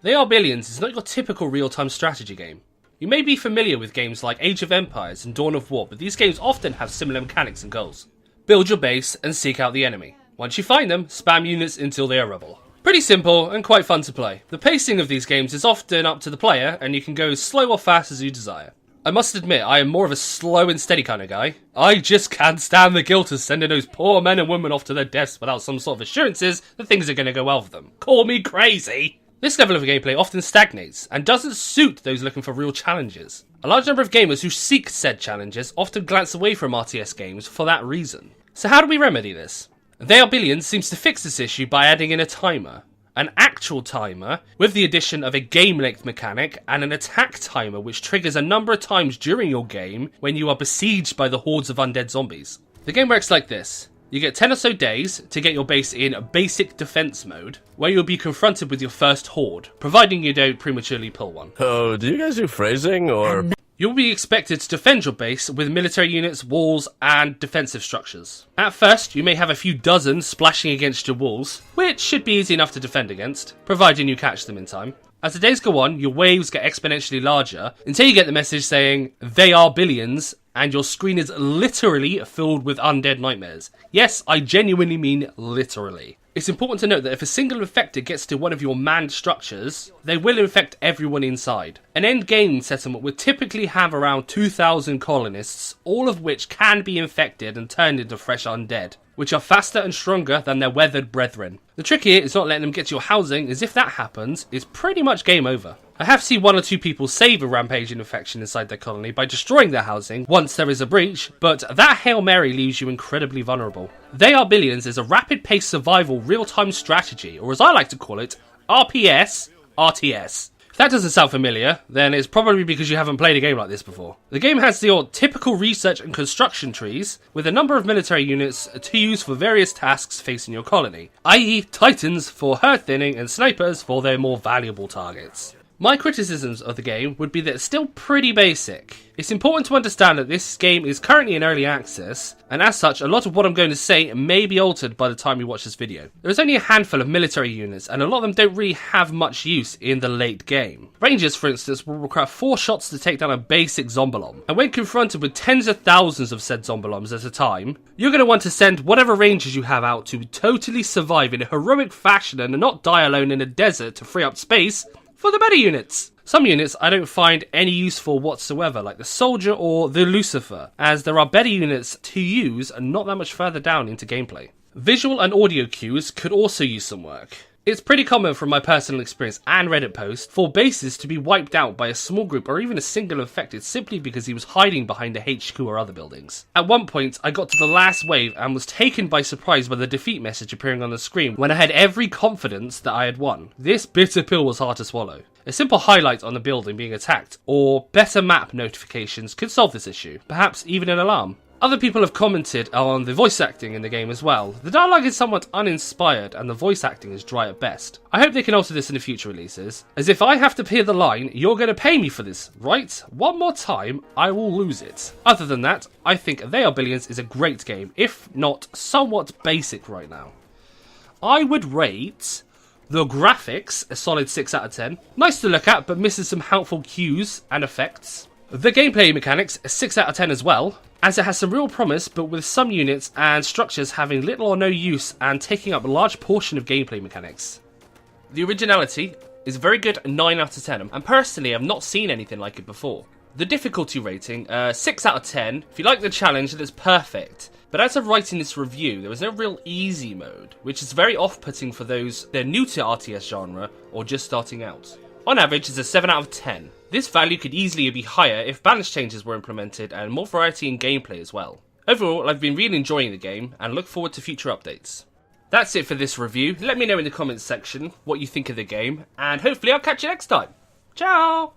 They Are Billions is not your typical real-time strategy game. You may be familiar with games like Age of Empires and Dawn of War, but these games often have similar mechanics and goals. Build your base and seek out the enemy. Once you find them, spam units until they are rubble. Pretty simple and quite fun to play. The pacing of these games is often up to the player, and you can go as slow or fast as you desire. I must admit, I am more of a slow and steady kind of guy. I just can't stand the guilt of sending those poor men and women off to their deaths without some sort of assurances that things are going to go well for them. Call me crazy! This level of gameplay often stagnates, and doesn't suit those looking for real challenges. A large number of gamers who seek said challenges often glance away from RTS games for that reason. So how do we remedy this? They Are Billions seems to fix this issue by adding in a timer. An actual timer, with the addition of a game length mechanic, and an attack timer which triggers a number of times during your game when you are besieged by the hordes of undead zombies. The game works like this. You get 10 or so days to get your base in basic defense mode, where you'll be confronted with your first horde, providing you don't prematurely pull one. Oh, do you guys do phrasing, or...? You'll be expected to defend your base with military units, walls, and defensive structures. At first, you may have a few dozen splashing against your walls, which should be easy enough to defend against, providing you catch them in time. As the days go on, your waves get exponentially larger, until you get the message saying, "They are billions," and your screen is literally filled with undead nightmares. Yes, I genuinely mean literally. It's important to note that if a single infected gets to one of your manned structures, they will infect everyone inside. An end-game settlement would typically have around 2,000 colonists, all of which can be infected and turned into fresh undead, which are faster and stronger than their weathered brethren. The trick here is not letting them get to your housing, as if that happens, it's pretty much game over. I have seen one or two people save a rampaging infection inside their colony by destroying their housing once there is a breach, but that Hail Mary leaves you incredibly vulnerable. They Are Billions is a rapid-paced survival real-time strategy, or as I like to call it, RPS, RTS. If that doesn't sound familiar, then it's probably because you haven't played a game like this before. The game has your typical research and construction trees, with a number of military units to use for various tasks facing your colony, i.e. titans for herd thinning and snipers for their more valuable targets. My criticisms of the game would be that it's still pretty basic. It's important to understand that this game is currently in early access, and as such, a lot of what I'm going to say may be altered by the time you watch this video. There is only a handful of military units, and a lot of them don't really have much use in the late game. Rangers, for instance, will require 4 shots to take down a basic zombalom, and when confronted with tens of thousands of said zombaloms at a time, you're going to want to send whatever rangers you have out to totally survive in a heroic fashion and not die alone in a desert to free up space for the better units. Some units I don't find any useful whatsoever, like the Soldier or the Lucifer, as there are better units to use and not that much further down into gameplay. Visual and audio cues could also use some work. It's pretty common from my personal experience and Reddit posts for bases to be wiped out by a small group or even a single infected simply because he was hiding behind a HQ or other buildings. At one point, I got to the last wave and was taken by surprise by the defeat message appearing on the screen when I had every confidence that I had won. This bitter pill was hard to swallow. A simple highlight on the building being attacked, or better map notifications could solve this issue, perhaps even an alarm. Other people have commented on the voice acting in the game as well. The dialogue is somewhat uninspired and the voice acting is dry at best. I hope they can alter this in the future releases, as if I have to hear the line, "You're going to pay me for this, right? One more time, I will lose it." Other than that, I think They Are Billions is a great game, if not somewhat basic right now. I would rate the graphics a solid 6 out of 10. Nice to look at, but misses some helpful cues and effects. The gameplay mechanics a 6 out of 10 as well, as it has some real promise, but with some units and structures having little or no use and taking up a large portion of gameplay mechanics. The originality is a very good 9 out of 10, and personally I've not seen anything like it before. The difficulty rating, 6 out of 10. If you like the challenge, then it's perfect. But as of writing this review, there was no real easy mode, which is very off-putting for those that are new to RTS genre or just starting out. On average, it's a 7 out of 10. This value could easily be higher if balance changes were implemented and more variety in gameplay as well. Overall, I've been really enjoying the game and look forward to future updates. That's it for this review. Let me know in the comments section what you think of the game, and hopefully I'll catch you next time. Ciao!